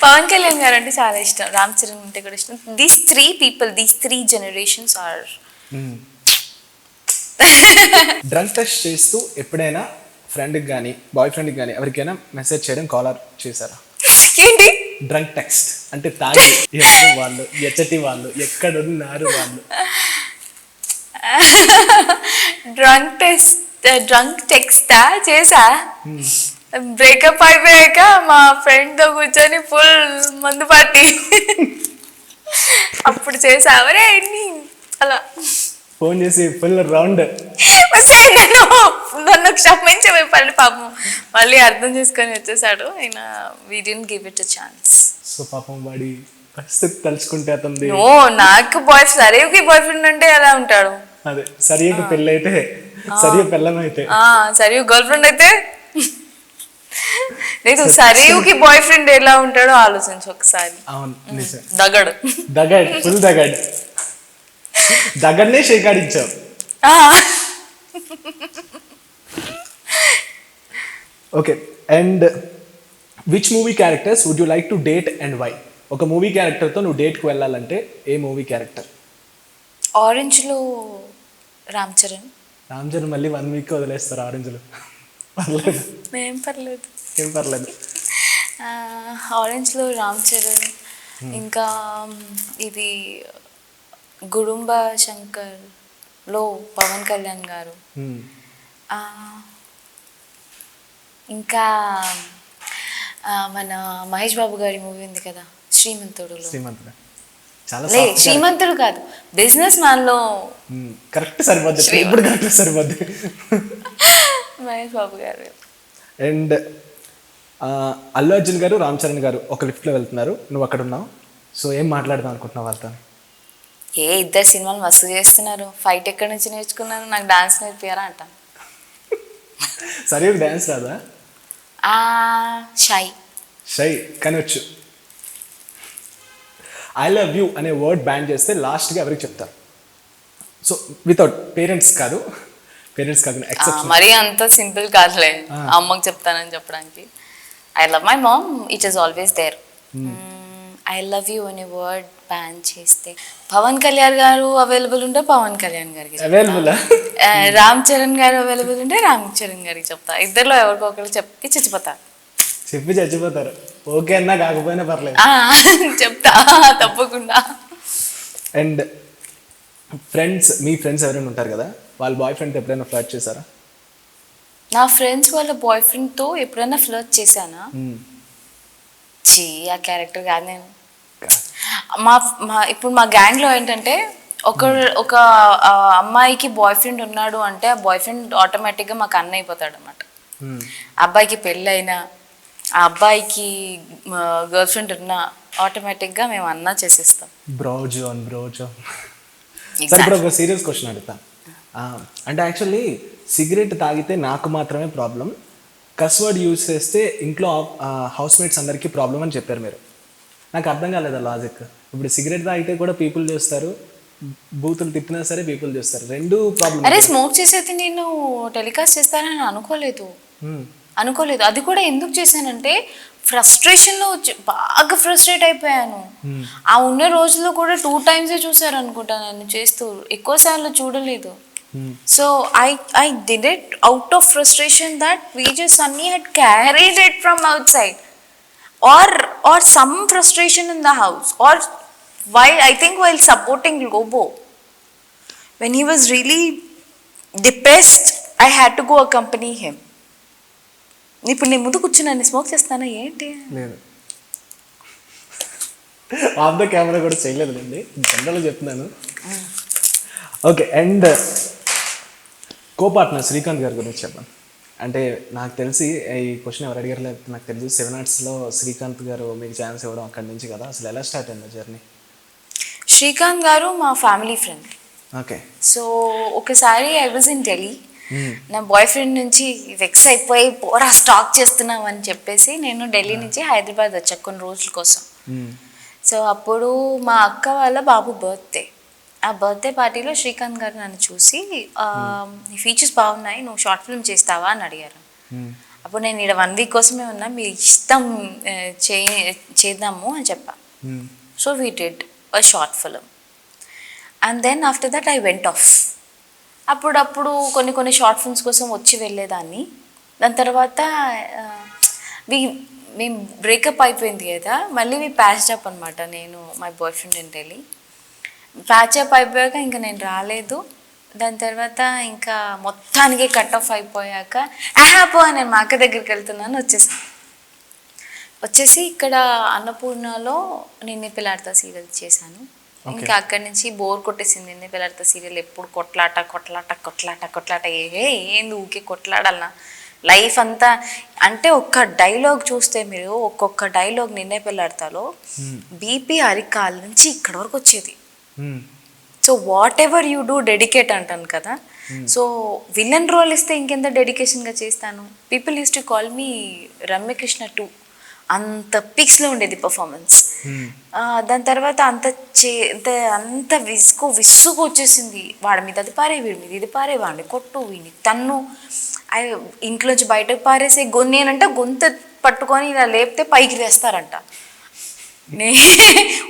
పవన్ కళ్యాణ్ గారు అంటే చాలా ఇష్టం, రామ్ చరణ్ అంటే కూడా ఇష్టం. These 3 people, these 3 generations are. Drunk test చేస్తూ ఎప్పుడైనా ఫ్రెండ్కి కానీ బాయ్ ఫ్రెండ్కి కానీ ఎవరికైనా మెసేజ్ చేయడం, కాలర్ చేశారా? ఏంటి డ్రంక్ టెక్స్ట్ అంటే? తాగి ఎవరు వాళ్ళు, ఎచ్చటి వాళ్ళు, ఎక్కడున్నారు వాళ్ళు? డ్రంక్ టెక్స్ట్ చేసా. బ్రేకప్ అయిపోయాక మా ఫ్రెండ్తో కూర్చొని ఫుల్ మందు పార్టీ అప్పుడు చేసా. అవరే అలా ఫోన్ చేసి ఫుల్ రౌండ్ నన్ను క్షమించే పని పాపం మళ్ళీ అర్థం చేసుకొని వచ్చేసాడు ఆయన. We didn't give it a chance. So పాపం వాడి పరిస్థితి తలుచుకుంటే అతనిది. ఓ నాకు సరేకి బాయ్ ఫ్రెండ్ అంటే ఎలా ఉంటాడు? అదే సరియకు పెళ్ళి అయితే, సరియు పెళ్ళం అయితే, సరియు గర్ల్ ఫ్రెండ్ అయితే లేదు, సరేకి బాయ్ ఫ్రెండ్ ఎలా ఉంటాడో ఆలోచించు ఒకసారి. అవును నిజం. దగడు ఫుల్ దగ్గరనే షేకాడించావు. Okay. And which movie characters would you like to date and why? ఒక మూవీ క్యారెక్టర్తో నువ్వు డేట్కి వెళ్ళాలంటే ఏ మూవీ క్యారెక్టర్? ఆరెంజ్లో రామ్ చరణ్. రామ్ చరణ్ మళ్ళీ 1 వీక్ వదిలేస్తారు ఆరెంజ్లో? పర్లేదు, ఏం పర్లేదు, ఏం పర్లేదు. ఆరెంజ్లో రామ్ చరణ్, ఇంకా ఇది గుడుంబ శంకర్లో పవన్ కళ్యాణ్ గారు, ఇంకా మన మహేష్ బాబు గారి మూవీ ఉంది కదా శ్రీమంతుడు. శ్రీమంతుడు కాదు, బిజినెస్ మ్యాన్ లో కరెక్ట్ సరిపోద్ది, ఇప్పుడు కరెక్ట్ సరిపోద్ది మహేష్ బాబు గారు. అండ్ అల్లు అర్జున్ గారు, రామ్ చరణ్ గారు ఒక లిఫ్ట్లో వెళ్తున్నారు, నువ్వు అక్కడ ఉన్నావు. సో ఏం మాట్లాడదాం అనుకుంటున్నావు వాళ్ళతో? ఇద్దరు సినిమాలు మస్తు చేస్తున్నారు. ఫైట్ ఎక్కడి నుంచి నేర్చుకున్నారు? నాకు డాన్స్ నేర్పియారా అంట. సరే డాన్స్ రాదా? షై కానీ వచ్చు. ఐ లవ్ యూ అనే వర్డ్ బ్యాన్ చేస్తే లాస్ట్గా ఎవరికి చెప్తారు? సో వితౌట్ పేరెంట్స్ కాదు ఎక్సెప్షన్. మరీ అంత సింపుల్ కాదులే అమ్మకి చెప్తానని చెప్పడానికి. I love my mom, it is always there. I love you అనే వర్డ్ బ్యాన్ చేస్తే పవన్ కళ్యాణ్ గారు అవైలబుల్ ఉంటే పవన్ కళ్యాణ్ గారికి, రామ్ చరణ్ గారు అవైలబుల్ ఉంటే రామ్ చరణ్ గారికి చెప్తా. ఇద్దరిలో ఎవరికొకరు చెప్పి చచ్చిపోతారు. ఓకే అన్నా కాకపోయినా పర్లేదు, చెప్తా తప్పకుండా. అండ్ మీ ఫ్రెండ్స్ ఎవరైనా ఉంటారు కదా, వాళ్ళ బాయ్ ఫ్రెండ్తో ఎప్పుడైనా ఫ్లర్ట్ చేశారా? నా ఫ్రెండ్స్ వాళ్ళ బాయ్ ఫ్రెండ్తో ఎప్పుడైనా ఫ్లర్ట్ చేశానా? ఆ క్యారెక్టర్ కాదు నేను. ఇప్పుడు మా గ్యాంగ్లో ఏంటంటే ఒక అమ్మాయికి బాయ్ ఫ్రెండ్ ఉన్నాడు అంటే ఆ బాయ్ ఫ్రెండ్ ఆటోమేటిక్గా మాకు అన్న అయిపోతాడు అనమాట. అబ్బాయికి పెళ్ళి అయినా, ఆ అబ్బాయికి గర్ల్ ఫ్రెండ్ ఉన్నా ఆటోమేటిక్గా మేము అన్నా చేసేస్తాం. బ్రో జోన్ సరే ఇప్పుడు ఒక సీరియస్ క్వశ్చన్ అడుగుతా. అంటే యాక్చువల్లీ సిగరెట్ తాగితే నాకు మాత్రమే ప్రాబ్లం, కస్వర్డ్ యూజ్ చేస్తే ఇంట్లో హౌస్ మేట్స్ అందరికీ ప్రాబ్లం అని చెప్పారు మీరు. నాకు అర్థం కాలేదు ఆ లాజిక్. ఇప్పుడు సిగరెట్ తాగితే కూడా పీపుల్ చూస్తారు, బూతులు తిప్పినా సరే పీపుల్ చూస్తారు, రెండు ప్రాబ్లం. అరే స్మోక్ చేసేది నేను టెలికాస్ట్ చేస్తానని అనుకోలేదు. అది కూడా ఎందుకు చేశానంటే ఫ్రస్ట్రేషన్లో బాగా ఫ్రస్ట్రేట్ అయిపోయాను. ఆ ఉన్న రోజుల్లో కూడా 2 times చూసారు అనుకుంటా నన్ను చేస్తూ, ఎక్కువ సార్లు చూడలేదు. So I did it out of frustration that Vijay Sunny had carried it from outside, or some frustration in the house, or while supporting Lobo when he was really depressed, I had to go accompany him. ఇప్పుడు నేను ముందు కూర్చున్నాను, smoke చేస్తానా ఏంటి? లేదు, of the camera కూడా చేయలేదండి, జనరల్గా చెప్తున్నాను. Okay, and co partner Srikanth గారి గురించి చెప్పాను. అంటే నాకు తెలిసి ఈ క్వశ్చన్ ఎవరు అడిగారు లేదు, నాకు తెలిసి 7 Artsలో శ్రీకాంత్ గారు మీకు ఛాన్స్ ఇవ్వడం అక్కడి నుంచి కదా. అసలు ఎలా స్టార్ట్ అయింది జర్నీ? శ్రీకాంత్ గారు మా ఫ్యామిలీ ఫ్రెండ్. ఓకే. సో ఒకసారి ఐ వాజ్ ఇన్ ఢిల్లీ, నా బాయ్ ఫ్రెండ్ నుంచి వెక్స్ అయిపోయి పోరా స్టాక్ చేస్తున్నాం అని చెప్పేసి నేను ఢిల్లీ నుంచి హైదరాబాద్ వచ్చా కొన్ని రోజుల కోసం. సో అప్పుడు మా అక్క వాళ్ళ బాబు బర్త్డే, ఆ బర్త్డే పార్టీలో శ్రీకాంత్ గారు నన్ను చూసి నీ ఫీచర్స్ బాగున్నాయి, నువ్వు షార్ట్ ఫిల్మ్ చేస్తావా అని అడిగారు. అప్పుడు నేను ఇక్కడ 1 week కోసమే ఉన్నా, మీ ఇష్టం చేద్దాము అని చెప్పా. So we did a short film and then after that I went off. అప్పుడప్పుడు కొన్ని షార్ట్ ఫిల్మ్స్ కోసం వచ్చి వెళ్ళేదాన్ని. దాని తర్వాత మేము బ్రేకప్ అయిపోయింది కదా, మళ్ళీ ప్యాచ్డ్ అప్ అనమాట నేను my boyfriend in Delhi. Patch up అయిపోయాక ఇంకా నేను రాలేదు. దాని తర్వాత ఇంకా మొత్తానికి కట్ ఆఫ్ అయిపోయాక పో నేను మా అక్క దగ్గరికి వెళ్తున్నాను వచ్చేసి ఇక్కడ అన్నపూర్ణలో నిన్నే పిల్లాడతా సీరియల్ చేశాను. ఇంకా అక్కడి నుంచి బోర్ కొట్టేసింది. నిన్నే పిల్లాడతా సీరియల్ ఎప్పుడు కొట్లాట ఏంది ఊకే కొట్లాడాలన్నా లైఫ్ అంతా. అంటే ఒక్క డైలాగ్ చూస్తే మీరు, ఒక్కొక్క డైలాగ్ నిన్నే పిల్లాడతాలో బీపీ అరికాల నుంచి ఇక్కడ వరకు వచ్చేది. So whatever you do dedicate అంటాను కదా. సో విలన్ రోల్ ఇస్తే ఇంకెంత డెడికేషన్గా చేస్తాను. People use to call me Ramya Krishna 2, అంత పీక్స్లో ఉండేది పర్ఫార్మెన్స్. దాని తర్వాత అంత విసుగు వచ్చేసింది. వాడి మీద అది పారే, వీడి మీద ఇది పారే, వాడిని కొట్టు, వీడిని తన్ను, ఇంట్లోంచి బయటకు పారేసే, నేనంట గొంతు పట్టుకొని ఇలా లేపితే పైకి వేస్తారంట.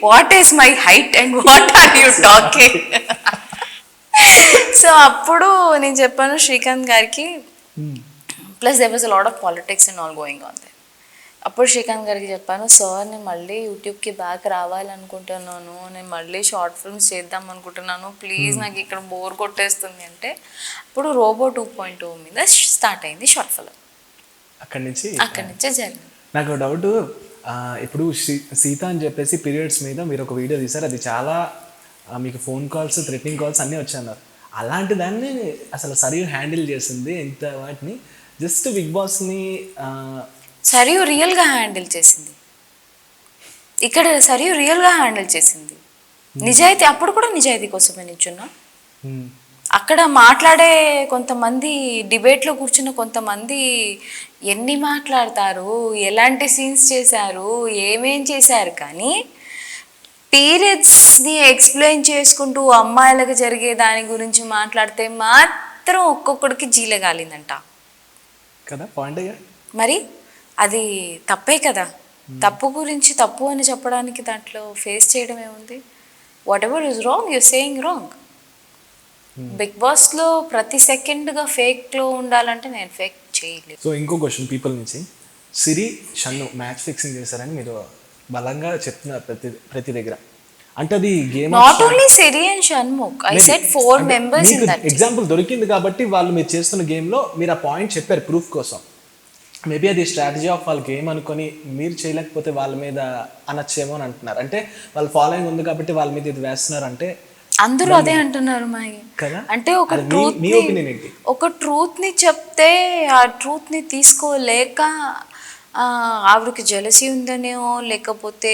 What is my height and what are you talking? So అప్పుడు నేను చెప్పాను శ్రీకాంత్ గారికి, plus there was a lot of politics and all going on there. అప్పుడు శ్రీకాంత్ గారికి చెప్పాను, సార్ నేను మళ్ళీ యూట్యూబ్కి బ్యాక్ రావాలనుకుంటున్నాను, నేను మళ్ళీ షార్ట్ ఫిల్మ్స్ చేద్దాం అనుకుంటున్నాను, ప్లీజ్ నాకు ఇక్కడ బోర్ కొట్టేస్తుంది అంటే అప్పుడు రోబో 2.0 మీద స్టార్ట్ అయింది షార్ట్ ఫిల్మ్. అక్కడి నుంచే జరిగింది. నాకు డౌట్, ఇప్పుడు సీత అని చెప్పేసి పీరియడ్స్ మీద మీరు ఒక వీడియో తీశారు, అది చాలా మీకు ఫోన్ కాల్స్, థ్రెటనింగ్ కాల్స్ అన్నీ వచ్చన్నారు. అలాంటి దాన్ని అసలు సరియు హ్యాండిల్ చేసింది ఇంత వాటిని, జస్ట్ బిగ్ బాస్ని సరియు రియల్గా హ్యాండిల్ చేసింది. ఇక్కడ సరియు రియల్గా హ్యాండిల్ చేసింది. నిజాయితీ, అప్పుడు కూడా నిజాయితీ కోసమే నిల్చున్నా. అక్కడ మాట్లాడే కొంతమంది, డిబేట్లో కూర్చున్న కొంతమంది ఎన్ని మాట్లాడతారు, ఎలాంటి సీన్స్ చేశారు, ఏమేం చేశారు, కానీ పీరియడ్స్ని ఎక్స్ప్లెయిన్ చేసుకుంటూ అమ్మాయిలకు జరిగే దాని గురించి మాట్లాడితే మాత్రం ఒక్కొక్కడికి జీలగాలిందంట కదా. పాయింట్ మరి అది తప్పే కదా. తప్పు గురించి తప్పు అని చెప్పడానికి దాంట్లో ఫేస్ చేయడం ఏముంది? Whatever is wrong you saying wrong. Bigg బాస్లో ప్రతి సెకండ్గా ఫేక్లో ఉండాలంటే నేను ఫేక్ చేయలేదు. సో ఇంకో క్వశ్చన్ పీపుల్ నుంచి, సిరి షన్ను మ్యాచ్ ఫిక్సింగ్ చేశారని మీరు బలంగా చెప్తున్నారు ప్రతి దగ్గర. అంటే అది game not only Siri and Shanmukh, I said 4 members in that. Example దొరికింది కాబట్టి వాళ్ళు మీరు చేస్తున్న గేమ్లో మీరు ఆ పాయింట్ చెప్పారు ప్రూఫ్ కోసం. మేబీ అది స్ట్రాటజీ ఆఫ్ వాళ్ళ గేమ్ అనుకొని మీరు చేయలేకపోతే వాళ్ళ మీద అనొచ్చేమో అని అంటున్నారు. అంటే వాళ్ళ ఫాలోయింగ్ ఉంది కాబట్టి వాళ్ళ మీద ఇది వేస్తున్నారు అంటే అందరూ అదే అంటున్నారు మాయి. అంటే ఒక ట్రూత్ ని చెప్తే ఆ ట్రూత్ ని తీసుకోలేక ఆవిడకి జెలసీ ఉందనేమో లేకపోతే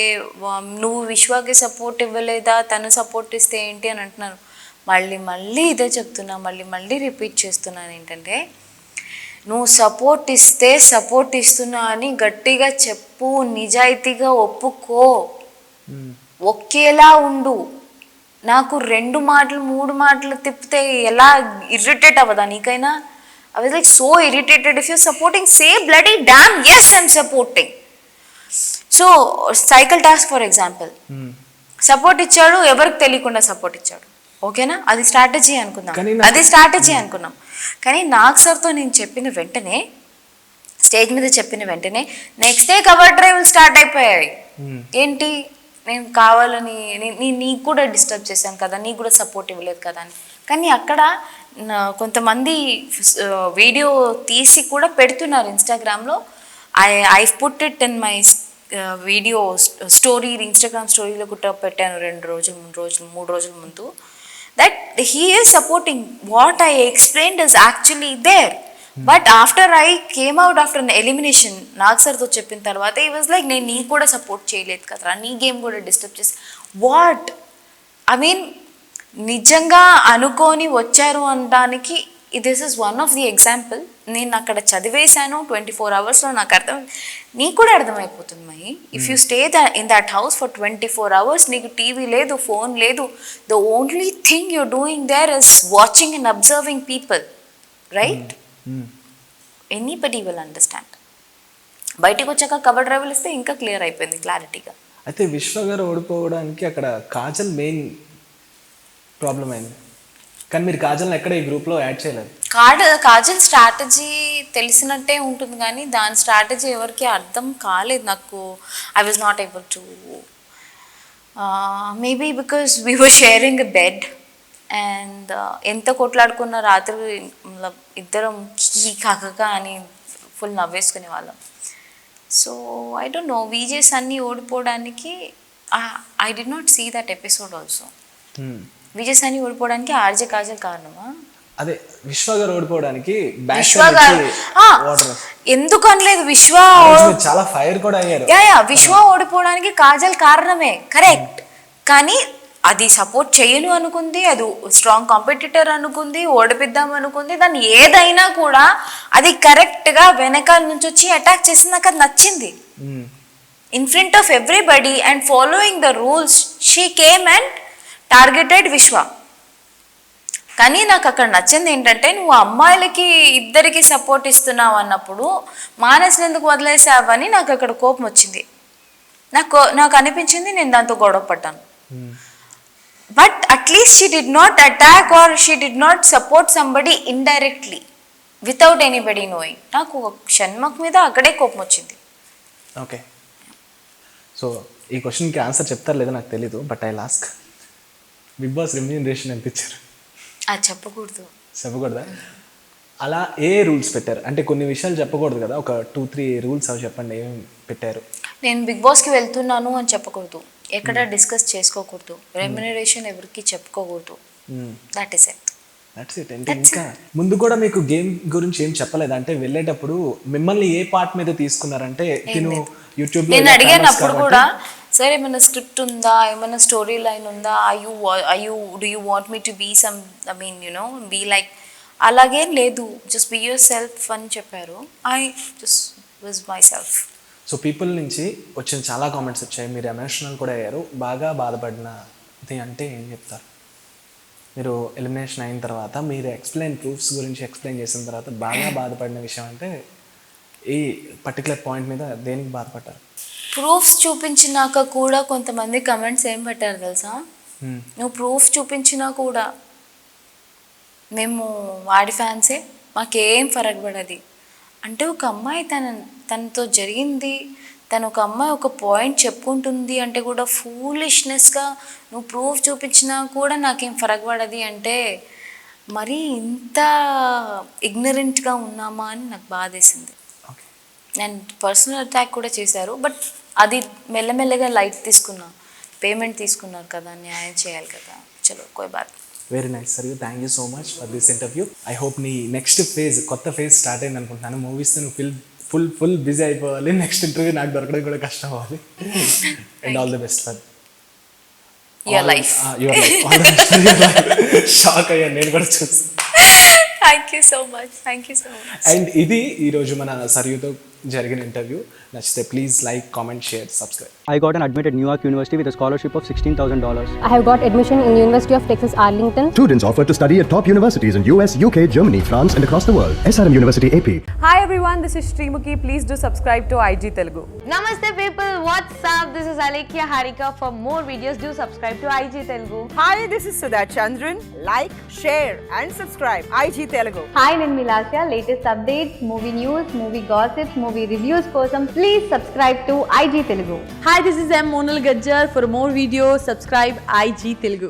నువ్వు విశ్వాకి సపోర్ట్ ఇవ్వలేదా, తను సపోర్ట్ ఇస్తే ఏంటి అని అంటున్నాను. మళ్ళీ మళ్ళీ ఇదే చెప్తున్నా, మళ్ళీ మళ్ళీ రిపీట్ చేస్తున్నాను ఏంటంటే, నువ్వు సపోర్ట్ ఇస్తే సపోర్ట్ ఇస్తున్నా అని గట్టిగా చెప్పు, నిజాయితీగా ఒప్పుకో, ఒకేలా ఉండు. నాకు 2 మాటలు 3 మాటలు తిప్పితే ఎలా ఇరిటేట్ అవ్వదా నీకైనా? I was like so irritated. If you're supporting, say bloody damn yes, I'm supporting. So cycle task for example, support ఇచ్చాడు, ఎవరికి తెలియకుండా సపోర్ట్ ఇచ్చాడు, ఓకేనా, అది స్ట్రాటజీ అనుకుందాం, అది స్ట్రాటజీ అనుకున్నాం. కానీ నాగ్ సార్తో నేను చెప్పిన వెంటనే, స్టేజ్ మీద చెప్పిన వెంటనే నెక్స్ట్ డే కవర్ డ్రైవ్లు స్టార్ట్ అయిపోయాయి. ఏంటి, నేను కావాలని నీకు కూడా డిస్టర్బ్ చేశాను కదా, నీకు కూడా సపోర్ట్ ఇవ్వలేదు కదా అని. కానీ అక్కడ కొంతమంది వీడియో తీసి కూడా పెడుతున్నారు ఇన్స్టాగ్రామ్లో. I put it in my video story, Instagram స్టోరీలో కూడా పెట్టాను 2 రోజులు 3 రోజుల ముందు. That he is supporting what I explained is actually there. But after I came out after an elimination, Nag సార్తో చెప్పిన తర్వాత ఈ వాజ్ లైక్, నేను నీకు కూడా సపోర్ట్ చేయలేదు కదరా, నీ గేమ్ కూడా డిస్టర్బ్ చేసి వాట్ ఐ మీన్, నిజంగా అనుకొని వచ్చారు అనడానికి this is one of the example. నేను అక్కడ చదివేశాను 24 అవర్స్లో, నాకు అర్థం, నీకు కూడా అర్థమైపోతుంది మై. If you stay in that house for 24 hours, నీకు టీవీ లేదు, ఫోన్ లేదు, the only thing you're doing there is watching and observing people, right? Anybody will understand. బయటకు వచ్చాక కవర్ డ్రైవ్లు ఇస్తే ఇంకా క్లియర్ అయిపోయింది క్లారిటీగా. అయితే విశ్వ గారు ఓడిపోవడానికి అక్కడ కాజల్ మెయిన్ ప్రాబ్లం అయింది, కానీ మీరు కాజల్ని ఎక్కడ ఈ గ్రూప్లో యాడ్ చేయలేదు. కాజల్ స్ట్రాటజీ తెలిసినట్టే ఉంటుంది కానీ దాని స్ట్రాటజీ ఎవరికి అర్థం కాలేదు నాకు. I was not able to, maybe because we were sharing a bed and ఎంత కొట్లాడుకున్న రాత్రి ఇద్దరం కీ కాక అని ఫుల్ నవ్వేసుకునే వాళ్ళం. సో ఐ డోంట్ నో, విజేస్ అన్నీ ఓడిపోవడానికి I did not see that episode also. Vijay Sunny ఓడిపోవడానికి ఆర్జే కాజల్ కారణమా? అదే విశ్వ గారు ఓడిపోవడానికి ఎందుకు అనలేదు, విశ్వ చాలా ఫైర్ కూడా అయ్యారు. విశ్వ ఓడిపోవడానికి కాజల్ కారణమే, కరెక్ట్. కానీ అది సపోర్ట్ చేయను అనుకుంది, అది స్ట్రాంగ్ కాంపిటీటర్ అనుకుంది, ఓడిపిద్దాం అనుకుంది, దాన్ని ఏదైనా కూడా అది కరెక్ట్గా వెనకాల నుంచి వచ్చి అటాక్ చేసింది. నాకు అది నచ్చింది. In front of everybody and following the rules she came and targeted విశ్వ. కానీ నాకు అక్కడ నచ్చింది ఏంటంటే, నువ్వు అమ్మాయిలకి ఇద్దరికి సపోర్ట్ ఇస్తున్నావు అన్నప్పుడు మానస్ని ఎందుకు వదిలేసావని నాకు అక్కడ కోపం వచ్చింది. నాకు అనిపించింది నేను దాంతో గొడవ పడ్డాను. But at least she did not attack or she did not support somebody indirectly without anybody knowing. నాకు షణ్ముఖ్ మీద అక్కడే కోపం వచ్చింది. ఓకే, సో ఈ క్వశ్చన్కి ఆన్సర్ చెప్తారు లేదో నాకు తెలీదు, but I ask, Bigg Boss remuneration ఎంత ఇచ్చారు? అది చెప్పకూడదా? అలా ఏ రూల్స్ పెట్టారు? అంటే కొన్ని విషయాలు చెప్పకూడదు కదా, ఒక 2-3 రూల్స్ అవి చెప్పండి, ఏం పెట్టారు? నేను బిగ్ బాస్కి వెళ్తున్నాను అని చెప్పకూడదు, ఎక్కడ డిస్కస్ చేసుకోకూడదు, రెమ్యూనరేషన్ ఎవరికి చెప్పుకోకూడదు. That is it. ఇంకా ముందు కూడా మీకు గేమ్ గురించి ఏం చెప్పలేదు అంటే, వెళ్ళేటప్పుడు మిమ్మల్ని ఏ పార్ట్ మీద తీసుకున్నారంటే, యూట్యూబ్ నేను అడిగాను అప్పుడు కూడా, సార్ ఏమైనా స్క్రిప్ట్ ఉందా, ఏమైనా స్టోరీ లైన్ ఉందా, do you want me to be some, I mean be like, అలాగేం లేదు, జస్ట్ బీ యువర్ సెల్ఫ్ అని చెప్పారు. I just was myself. So people నుంచి వచ్చిన చాలా కామెంట్స్ వచ్చాయి, మీరు ఎమోషనల్ కూడా అయ్యారు, బాగా బాధపడినది అంటే ఏం చెప్తారు? మీరు ఎలిమినేషన్ అయిన తర్వాత మీరు ప్రూఫ్స్ గురించి ఎక్స్ప్లెయిన్ చేసిన తర్వాత బాగా బాధపడిన విషయం అంటే ఈ పర్టికులర్ పాయింట్ మీద దేనికి బాధపడ్డారు? ప్రూఫ్స్ చూపించినాక కూడా కొంతమంది కమెంట్స్ ఏం పెట్టారు తెలుసా, నువ్వు ప్రూఫ్ చూపించినా కూడా మేము వాడి ఫ్యాన్సే, మాకేం ఫరక్ పడది అంటే, ఒక అమ్మాయి తనతో జరిగింది, తను ఒక అమ్మాయి ఒక పాయింట్ చెప్పుకుంటుంది అంటే కూడా ఫూలిష్నెస్గా నువ్వు ప్రూఫ్ చూపించినా కూడా నాకేం ఫరక్ పడది అంటే, మరీ ఇంత ఇగ్నరెంట్గా ఉన్నామా అని నాకు బాధేసింది. అండ్ పర్సనల్ అటాక్ కూడా చేశారు, బట్ అది మెల్లమెల్లగా లైట్ తీసుకున్నా, పేమెంట్ తీసుకున్నారు కదా, న్యాయం చేయాలి కదా, చలో కోయి బాత్. Very nice sir, thank you so much for this interview. I hope నీ నెక్స్ట్ ఫేజ్, కొత్త ఫేజ్ స్టార్ట్ అయింది అనుకుంటున్నాను. మూవీస్ నువ్వు ఫుల్ బిజీ అయిపోవాలి, నెక్స్ట్ ఇంటర్వ్యూ నాకు దొరకడం కూడా కష్టం అవ్వాలి. And all the best for your life. Shock అయ్యాను నేను కూడా చూసి. Thank you so much. And ఇది ఈరోజు మన సరియుతో జరిగిన ఇంటర్వ్యూ. నచ్చితే please like, comment, share, subscribe. I got an admit at Newark University with a scholarship of $16,000. I have got admission in University of Texas Arlington. Students offered to study at top universities in US, UK, Germany, France and across the world. SRM University AP. Hi everyone, this is Srimuki. Please do subscribe to IG Telugu. Namaste people, what's up? This is Alekia Harika. For more videos, do subscribe to IG Telugu. Hi, this is Sudha Chandran. Like, share and subscribe IG Telugu. Hi, నేను Milasya. Latest updates, movie news, movie gossips, movie reviews కోసం please subscribe to IG Telugu. Hi, this is M. Monal Gajjar. For more videos, subscribe IG Telugu.